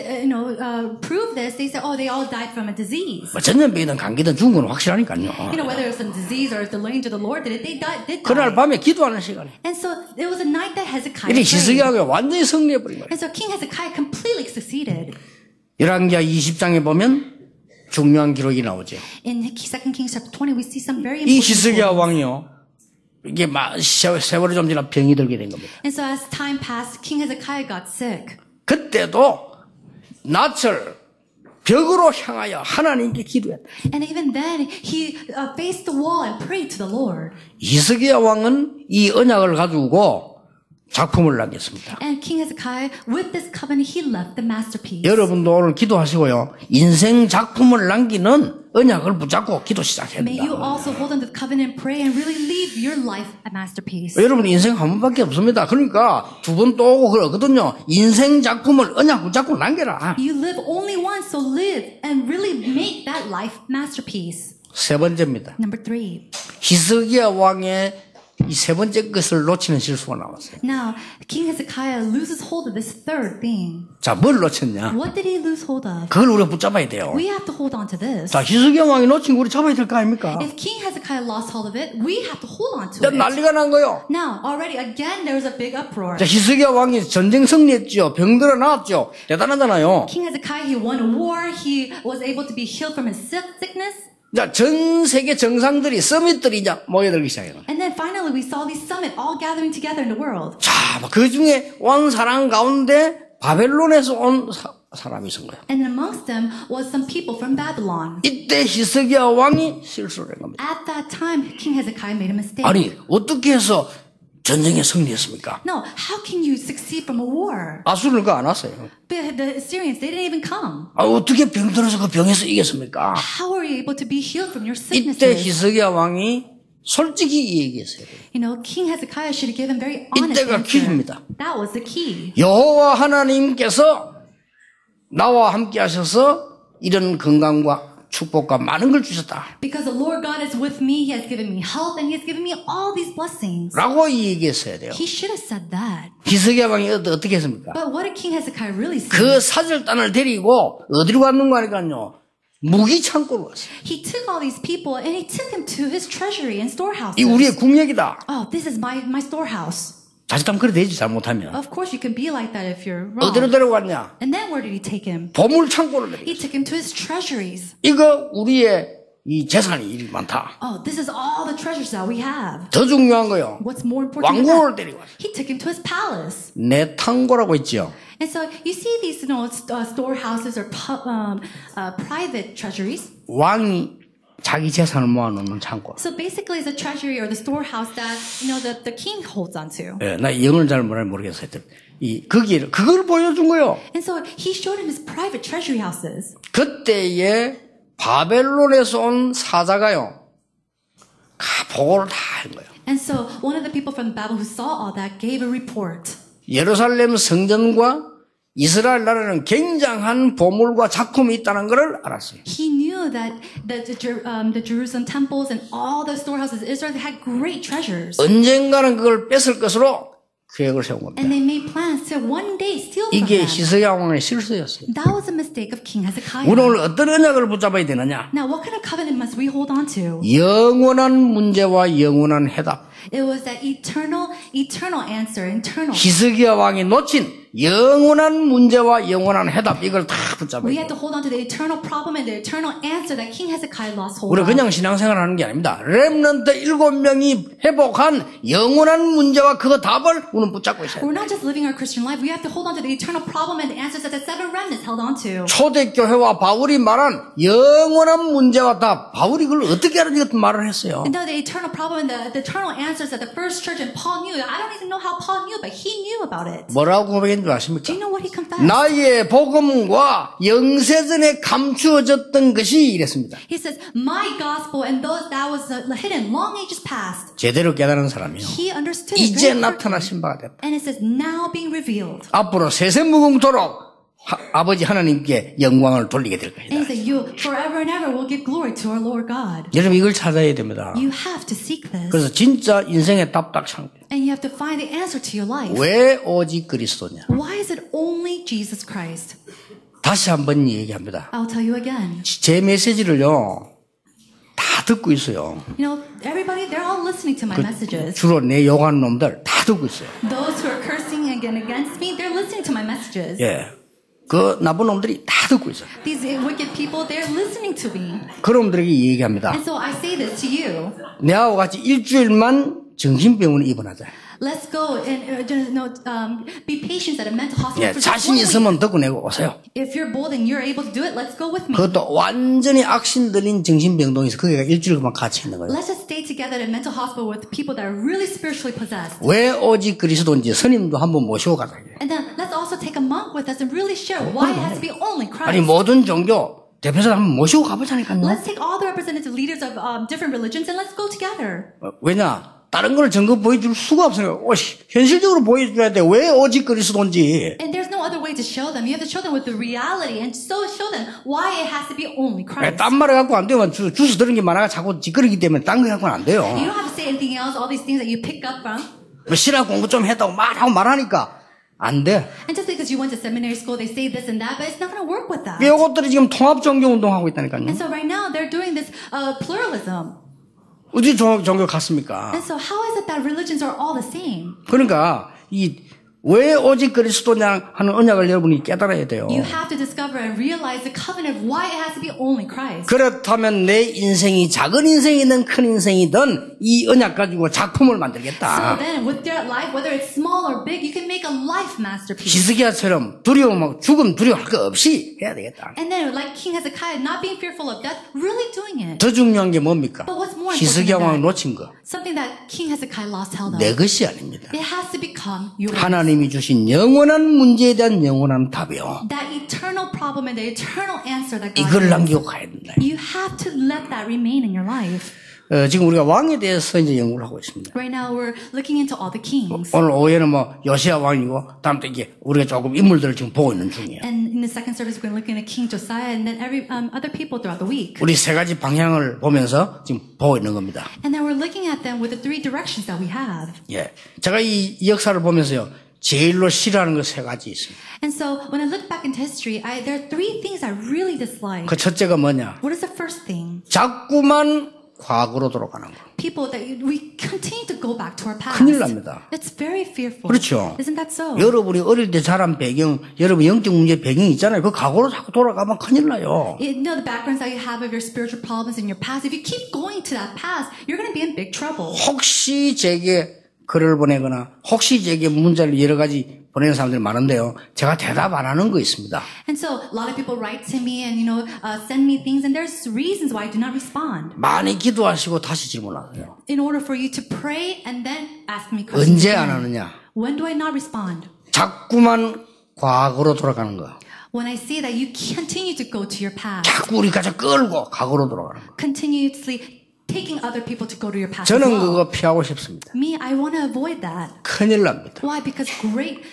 prove this, they say, oh, they all died from a disease. 뭐 전염병이든 감기든 죽은 건 확실하니까요. Whether it was some disease or if the angel of the Lord did it, they did 그날 die. 밤에 기도하는 시간에 And so it was a night that Hezekiah 이리 prayed. 히스기야가 완전히 승리해버린 거예요. And so King Hezekiah completely succeeded. 열왕기하 20장에 보면 중요한 기록이 나오죠. In 2 Kings chapter 20, we see some very 이 important 히스기야 quotes. 왕이요. 이게 세월이 좀 지나 병이 들게 된 겁니다. And so as time passed, King Hezekiah got sick. 그때도 낯을 벽으로 향하여 하나님께 기도했다. And even then, he faced the wall and prayed to the Lord. 히스기야 왕은 이 언약을 가지고 작품을 남겼습니다. And King Hezekiah, with this covenant, he left the masterpiece. 여러분도 오늘 기도하시고요. 인생 작품을 남기는 언약을 붙잡고 기도 시작해야 May you 된다. also hold on to the covenant and pray and really leave your life a masterpiece. 여러분 인생 한 번밖에 없습니다. 그러니까 두 번 또 오고 그러거든요. 인생 작품을 언약 붙잡고 남겨라. You live only once, so live and really make that life masterpiece. 세 번째입니다. Number 3. 히스기야 왕의 이 세 번째 것을 놓치는 실수가 나왔어요. Now, King Hezekiah loses hold of this third thing. 자, 뭘 놓쳤냐? What did he lose hold of? 그걸 우리가 붙잡아야 돼요. We have to hold on to this. 자, 히스기야 왕이 놓친 거 우리 잡아야 될 거 아닙니까? If King Hezekiah lost hold of it, we have to hold on to 자, it. 난리가 난 거요. Now, already again, there was a big uproar. 자, 히스기야 왕이 전쟁 승리했죠. 병들어 나왔죠. 대단하잖아요. King Hezekiah, he won a war. He was able to be healed from his sickness. 자, 전 세계 정상들이, 서밋들이 이제 모여들기 시작해요. And then finally, we saw these summit all gathering together in the world. 자, 그 중에 왕 사람 가운데 바벨론에서 온 사람이 있은 거예요. And amongst them was some people from Babylon. 이때 히스기야 왕이 실수를 한 겁니다. At that time, King Hezekiah made a mistake. 아니, 어떻게 해서 전쟁에 승리했습니까? No, how can you succeed from a war? 아수르는 그거 안 왔어요. But the Assyrians, they didn't even come. 아, 어떻게 병들어서 그 병에서 이겼습니까? How are you able to be healed from your 이때 sicknesses? 히스기야 왕이 솔직히 얘기했어요. King Hezekiah should have given very honest 이때가 answer. 킬입니다. That was the key. 여호와 하나님께서 나와 함께 하셔서 이런 건강과 축복과 많은 걸 주셨다. Because the Lord God is with me, He has given me health, and He has given me all these blessings. 라고 얘기했어야 돼요. He should have said that. 히스기야 왕이 어떻게 했습니까? But what did King Hezekiah really say? 그 사절단을 데리고 어디로 갔는가 하니까요. 무기 창고로 갔어요. He took all these people and he took them to his treasury and storehouses. 이 우리의 국력이다. Oh, this is my storehouse. 자칫하면 그래 되지 잘못하면. Of course, you can be like that if you're 어디로 wrong. 데려갔냐? And then where did he take him? 보물 창고를 데리고. He took him to his treasuries. 이거 우리의 이 재산이 일이 많다. Oh, this is all the treasures that we have. 더 중요한 거요. What's more important than 왕궁을 that? 데리고 왔어요. He took him to his palace. 내탕고라고 있죠. And so you see these, storehouses or private treasuries. 왕이 자기 재산을 모아놓는 창고. So basically, it's a treasury or the storehouse that the king holds onto. 예, 나 영어를 잘 모르겠어요. 그걸 보여준 거요. And so he showed him his private treasury houses. 그때에 바벨론에서 온 사자가요. 보고를 다 한 거예요. And so one of the people from Babel who saw all that gave a report. 예루살렘 성전과 이스라엘 나라는 굉장한 보물과 작품이 있다는 것을 알았어요. He knew that the Jerusalem temples and all the storehouses of Israel had great treasures. 언젠가는 그걸 뺏을 것으로 계획을 세운 겁니다. And they made plans to one day steal from 이게 them. 히스기야 왕의 실수였어요. That was a mistake of King Hezekiah. 우리는 오늘 어떤 언약을 붙잡아야 되느냐? Now, what kind of covenant must we hold on to? 영원한 문제와 영원한 해답. It was that eternal answer, eternal. 히스기야 왕이 놓친 영원한 문제와 영원한 해답 이걸 다 붙잡아야 We 돼요. had to hold on to the eternal problem and the eternal answer that King Hezekiah lost hold 우리 of. 그냥 신앙생활 하는 게 아닙니다. 렘넌트 7명이 회복한 영원한 문제와 그 답을 우리는 붙잡고 있어야 돼요. We're not just living our Christian life. We have to hold on to the eternal problem and the answers that the seven remnants held on to. 초대교회와 바울이 말한 영원한 문제와 답, 바울이 그걸 어떻게 하는지 같은 말을 했어요. And now the eternal problem and the eternal answers that the first church and Paul knew. I don't even know how Paul knew, but he knew about it. 뭐라고 고백했는 줄 아십니까? Do you know what he confessed? 나의 복음과 영세전에 감추어졌던 것이 이랬습니다. He says, my gospel and those that was hidden long ages past. 제대로 깨달은 사람이요. He understood it 이제 very quickly. 나타나신 바가 됐다. And it says, now being revealed. 앞으로 세세무궁토록 아버지 하나님께 영광을 돌리게 될 And he 것이다. said, you forever and ever will give glory to our Lord God. 여러분 이걸 찾아야 됩니다. You have to seek this. 그래서 진짜 인생의 답 딱 찾는 거예요. And you have to find the answer to your life. 왜 오직 그리스도냐? Why is it only Jesus Christ? 다시 한번 얘기합니다. I'll tell you again. 제 메시지를요 다 듣고 있어요. You know, everybody, they're all listening to my messages. 주로 내 욕하는 놈들 다 듣고 있어요. Those who are cursing against me, they're listening to my messages. 예, 그 나쁜 놈들이 다 듣고 있어요. These wicked people, they're listening to me. 그런 놈들에게 얘기합니다. And so I say this to you. 내하고 같이 일주일만 정신병원에 입원하자. Let's go and be patient at a mental hospital 예, for just 자신 1 week. 있으면 듣고 내고 오세요. If you're bold and you're able to do it, let's go with me. 그것도 완전히 악신 들린 정신병동에서 거기가 일주일만 같이 있는 거예요. Let's just stay together at a mental hospital with people that are really spiritually possessed. 왜 오직 그리스도인지 스님도 한번 모시고 가자. And then let's also take a monk with us and really share why it has to be only 아니 Christ. 모든 종교 대표자 한번 모시고 가보자니까요. Let's take all the representative leaders of different religions and let's go together. 왜냐? 다른 걸 증거 보여줄 수가 없어요. 현실적으로 보여줘야 돼. 왜 오직 그리스도인지. And there's no other way to show them. You have to show them with the reality and so show them why it has to be only Christ. 딴 말을 갖고 안 되면 주스 들은 게 많아가 자꾸 찌끄러기 때문에 딴 거 갖고는 안 돼요. You don't have to say anything else, all these things that you pick up from. 신학 공부 좀 했다고 말하니까 안 돼. And just because you went to seminary school, they say this and that, but it's not going to work with that. 이것들이 지금 통합 종교 운동하고 있다니까요. And so right now, they're doing this pluralism. 어디 종교 같습니까? And so how is it that religions are all the same? 그러니까 왜 오직 그리스도냐 하는 언약을 여러분이 깨달아야 돼요. You have to discover and realize the covenant of why it has to be only Christ. 그렇다면 내 인생이 작은 인생이든 큰 인생이든 이 언약 가지고 작품을 만들겠다. So then, with your life, whether it's small or big, you can make a life masterpiece. 히스기야처럼 두려움하고 죽음 두려워할 거 없이 해야 되겠다. And then, like King Hezekiah, not being fearful of death, really doing it. 더 중요한 게 뭡니까? But what's more important 히스기야 왕을 than that? 놓친 거. Something that King Hezekiah lost hold of. 내 것이 아닙니다. It has to become yours. 하나님이 주신 영원한 문제에 대한 영원한 답이요. That eternal problem and the eternal answer that God 이걸 gives. 남기고 가야 된다. You have to let that remain in your life. 지금 우리가 왕에 대해서 이제 연구를 하고 있습니다. Right now, we're looking into all the kings. 오늘 오후에는 요시야 왕이고 다음 때 이게 우리가 조금 인물들을 지금 보고 있는 중이에요. And in the second service, we're going to look into King Josiah and then every other people throughout the week. 우리 세 가지 방향을 보면서 지금 보고 있는 겁니다. And then we're looking at them with the three directions that we have. 예, 제가 이 역사를 보면서요, 제일로 싫어하는 거 세 가지 있습니다. And so when I look back into history, there are three things I really dislike. 그 첫째가 뭐냐? What is the first thing? 자꾸만 과거로 돌아가는 거. People that we continue to go back to our past. 큰일 납니다. It's very fearful. 그렇죠. Isn't that so? 여러분이 어릴 때 자란 배경, 여러분 영적 문제 배경이 있잖아요. 그 과거로 자꾸 돌아가면 큰일 나요. You know the backgrounds that you have of your spiritual problems in your past. If you keep going to that past, you're going to be in big trouble. 혹시 제게 글을 보내거나 혹시 제게 문자를 여러 가지 보내는 사람들이 많은데요. 제가 대답 안 하는 거 있습니다. And so a lot of people write to me and send me things, and there's reasons why I do not respond. 많이 기도하시고 다시 질문하세요. In order for you to pray and then ask me questions. 언제 안 again. 하느냐? When do I not respond? 자꾸만 과거로 돌아가는 거. When I see that you continue to go to your past, 자꾸 우리 가져 끌고 과거로 돌아가는 거. continuously taking other people to go to your past. 저는 as well. 그거 피하고 싶습니다. Me, I want to avoid that. 큰일 납니다. Why? Because great,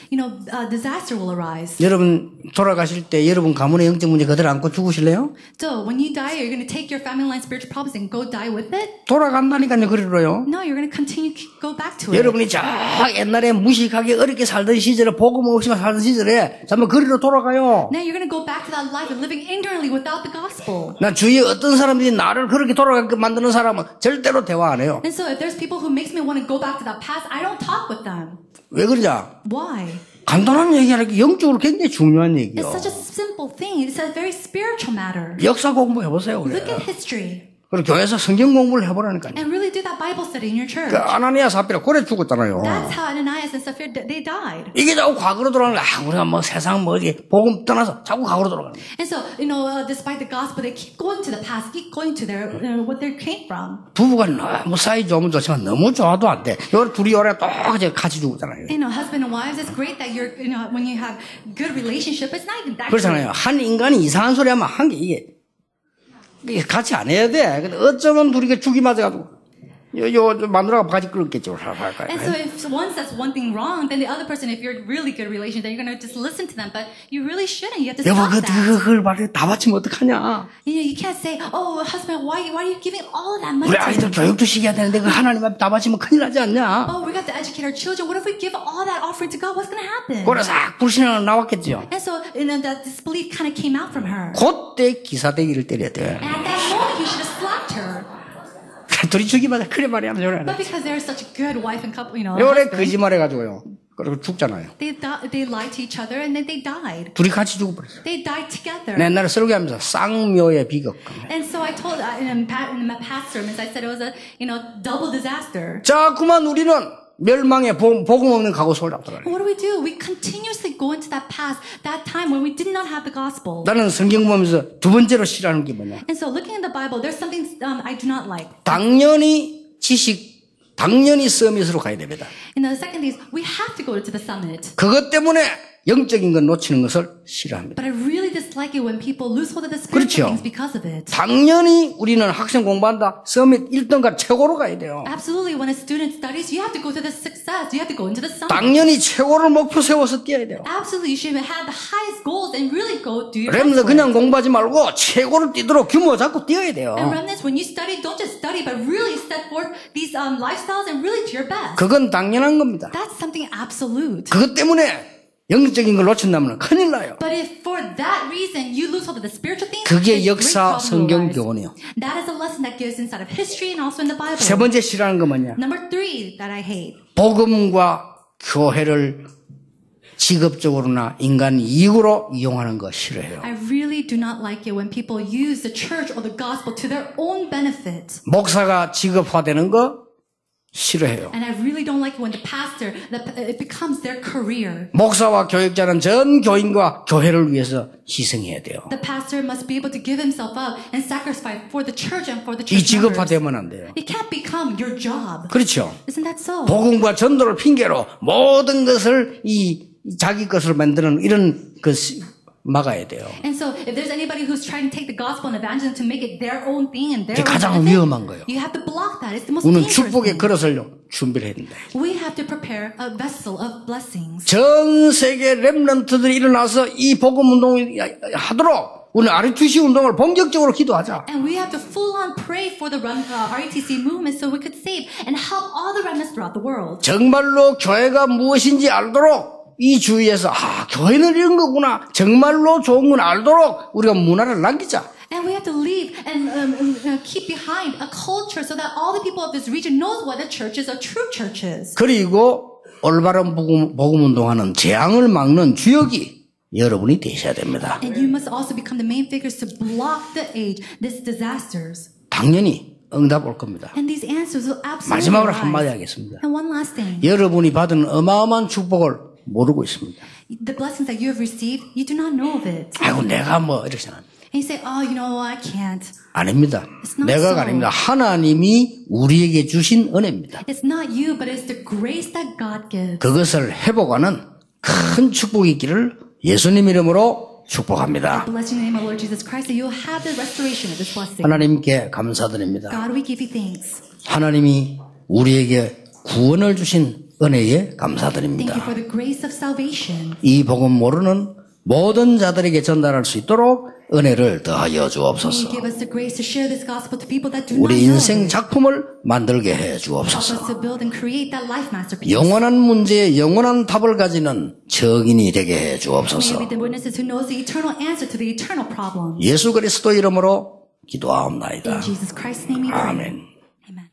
disaster will arise. 여러분 돌아가실 때 여러분 가문의 영적 문제 그대로 안고 죽으실래요? So when you die, you're going to take your family line spiritual problems and go die with it? 돌아간다니까요, 그리로요. No, you're going to continue to go back to it. 여러분이 저 옛날에 무식하게 어렵게 살던 시절에 복음 없이만 살던 시절에 잠깐 그리로 돌아가요. Now you're going to go back to that life of living ignorantly without the gospel. 나 주위에 어떤 사람들이 나를 그렇게 돌아가게 만드는 사람은 절대로 대화 안 해요. And so if there's people who makes me want to go back to that past, I don't talk with them. 왜 그러냐? Why? 간단한 얘기하니까 영적으로 굉장히 중요한 얘기요. It's such a simple thing. It's a very spiritual matter. 역사 공부해보세요. Look 그래. at history. 그리고 교회에서 성경 공부를 해보라니까요. And really do that Bible study in your church. 그 아나니아 사피라 고래 죽었잖아요. That's how Ananias and Sapphira, they died. 이게 자꾸 과거로 돌아가는 거야. 우리가 뭐 세상 뭐지 복음 떠나서 자꾸 과거로 돌아가는 거야. And so, despite the gospel, they keep going to the past, keep going to their what they came from. 부부가 너무 사이 좋으면 좋지만 너무 좋아도 안 돼. 요 둘이 오래 똑같이 같이 죽었잖아요. Husband and wives, it's great that you're, when you have good relationship, it's not even that 그렇잖아요. great. 한 인간이 이상한 소리 하면 한 게 이게 같이 안 해야 돼. 근데 어쩌면 둘이 죽이 맞아가지고 마누라가 바지 끌었겠죠. And so if one says one thing wrong, then the other person, if you're in really good relation, then you're going to just listen to them. But you really shouldn't. You have to 여보, stop that. 그걸 말해 다 바치면 어떡하냐. You can't say, oh, husband, why are you giving all of that money 우리 to 아이들 him? 교육도 시켜야 되는데 그 하나님 앞에 다 바치면 큰일 나지 않냐. Oh, we got to educate our children. What if we give all that offering to God? What's going to happen? 그래 싹 불신앙 나왔겠죠. And so, that disbelief kind of came out from her. 그때 기사대기를 때려야 돼. And at that moment, he should have slapped her. 둘이 죽이 맞아. 그래 말이야. But because they're such a good wife and couple, 요래 거짓말해가지고요. 그리고 죽잖아요. they lied to each other and then they died. 둘이 같이 죽어버렸어요. They died together. 옛날에 설교하면서 쌍묘의 비극. And so I told in my past sermons, I said it was a double disaster. 자, 그만 우리는 멸망의 복음 없는 과거 속을 잡더라. What do? We continuously go into that past, that time when we did not have the gospel. 나는 성경 보면서 두 번째로 싫어하는 게 뭐냐? And so looking at the Bible, there's something I do not like. 당연히 당연히 서밋으로 가야 됩니다. And the second is we have to go to the summit. 그것 때문에 영적인 것 놓치는 것을 싫어합니다. But I really dislike it when people lose hold of the spiritual things because of it. 당연히 우리는 학생 공부한다. 서밋 1등과 최고로 가야 돼요. Absolutely, when a student studies, you have to go to the success. You have to go into the summit. 당연히 최고를 목표 세워서 뛰어야 돼요. Absolutely, you should have the highest goals and really go do your 렘너 best. 그냥 공부하지 말고 최고를 뛰도록 규모 잡고 뛰어야 돼요. And remnants, when you study, don't just study, but really set forth these lifestyles and really do your best. 그건 당연한 겁니다. That's something absolute. 그것 때문에 영적인 걸 놓친다면 큰일 나요. But if for that reason you lose hold of the spiritual things, 그게 then great 역사 problem will 성경 arise. 교훈이요. That is a lesson that gives inside of history and also in the Bible. 세 번째 싫어하는 건 뭐냐? Number 3 that I hate. 복음과 교회를 직업적으로나 인간 이익으로 이용하는 거 싫어해요. I really do not like it when people use the church or the gospel to their own benefit. 목사가 직업화되는 거 싫어해요. And I really don't like it when the pastor, it becomes their career. 목사와 교육자는 전 교인과 교회를 위해서 희생해야 돼요. The pastor must be able to give himself up and sacrifice for the church and for the 이 church members. 직업화되면 안 돼요. It can't become your job. 그렇죠. Isn't that so? 복음과 전도를 핑계로 모든 것을 자기 것으로 만드는 이런 막아야 돼요. And so, if there's anybody who's trying to take the gospel and evangelism to make it their own thing and their 이게 own 가장 benefit, 위험한 거예요. you have to block that. It's the most 우리는 dangerous 축복의 thing. 그릇을 준비를 해야 된다. We have to prepare a vessel of blessings. 전 세계 렘넌트들이 일어나서 이 복음 운동을 하도록 우리는 RUTC 운동을 본격적으로 기도하자. And we have to full on pray for the RUTC movement so we could save and help all the remnants throughout the world. 정말로 교회가 무엇인지 알도록 이 주위에서 교회는 이런 거구나. 정말로 좋은 건 알도록 우리가 문화를 남기자. And we have to leave and keep behind a culture so that all the people of this region knows what the churches are true churches. 그리고 올바른 복음 운동하는 재앙을 막는 주역이 여러분이 되셔야 됩니다. And you must also become the main figures to block the age, these disasters. 당연히 응답 올 겁니다. And these answers will absolutely 마지막으로 arise. 한마디 하겠습니다. And one last thing. 여러분이 받은 어마어마한 축복을 모르고 있습니다. The blessings that you have received, you do not know of it. 아이고 내가 뭐 이렇게 생각합니다. And you say, oh, I can't. 아닙니다. It's not 내가가 so. 아닙니다. 하나님이 우리에게 주신 은혜입니다. It's not you, but it's the grace that God gives. 그것을 회복하는 큰 축복이 있기를 예수님 이름으로 축복합니다. Blessing in the name of Lord Jesus Christ, that you'll have the restoration of this blessing. 하나님께 감사드립니다. God, we give you thanks. 하나님이 우리에게 구원을 주신 은혜에 Thank you 감사드립니다. for the grace of salvation. 이 복음 모르는 모든 자들에게 전달할 수 있도록 은혜를 더하여 May you 주옵소서. give us the grace to share this gospel to people that do not 우리 know. 인생 작품을 만들게 해 Help 주옵소서. us to build and create that life masterpiece. 영원한 문제에 영원한 답을 가지는 증인이 되게 해 May we 주옵소서. be the witnesses who knows the eternal answer to the eternal problem. 예수 그리스도 이름으로 기도하옵나이다. In Jesus Christ's name we pray. 아멘. Amen.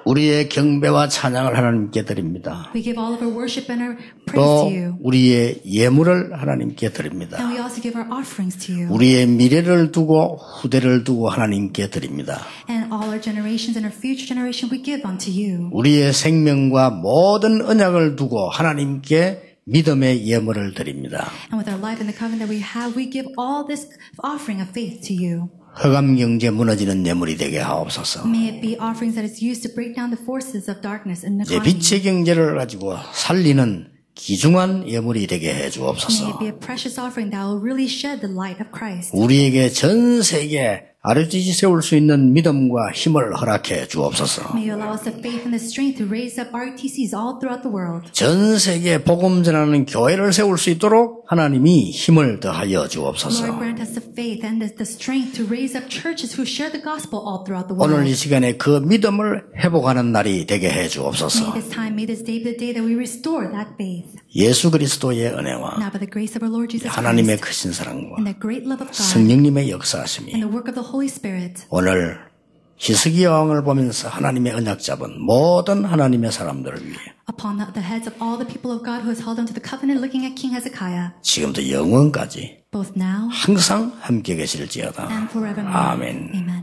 우리의 경배와 찬양을 하나님께 드립니다. We give all of our worship and our praise 또 to you. 우리의 예물을 하나님께 드립니다. And we also give our offerings to you. 우리의 미래를 두고 후대를 두고 하나님께 드립니다. And all our generations and our future generation we give unto you. 우리의 생명과 모든 언약을 두고 하나님께 믿음의 예물을 드립니다. And with our life and the covenant that we have, we give all this offering of faith to you. 흑암 경제 무너지는 예물이 되게 하옵소서. May it be offerings that is used to break down the forces of darkness in the 제 economy. 빛의 경제를 가지고 살리는 귀중한 예물이 되게 해 May it 주옵소서. be a precious offering that will really shed the light of Christ. 우리에게 전 세계 아르티시 세울 수 있는 믿음과 힘을 허락해 주옵소서. May you allow us the faith and the strength to raise up RTCs all throughout the world. 전 세계 복음 전하는 교회를 세울 수 있도록 하나님이 힘을 더하여 Lord, 주옵소서. grant us the faith and the strength to raise up churches who share the gospel all throughout the 오늘 이 world. 시간에 그 믿음을 회복하는 날이 되게 해 May 주옵소서. this time, may this day be the day that we restore that faith. 예수 그리스도의 은혜와 Now by the grace of our Lord Jesus 하나님의 Christ 크신 사랑과 and the great love of God 성령님의 역사하심이 and the work of the Holy Spirit 오늘 히스기야 왕을 보면서 하나님의 언약 잡은 모든 하나님의 사람들을 위해 upon the heads of all the people of God who has held onto the covenant looking at King Hezekiah, 지금도 영원까지 both now 항상 함께 계실지어다. and forevermore. 아멘. Amen.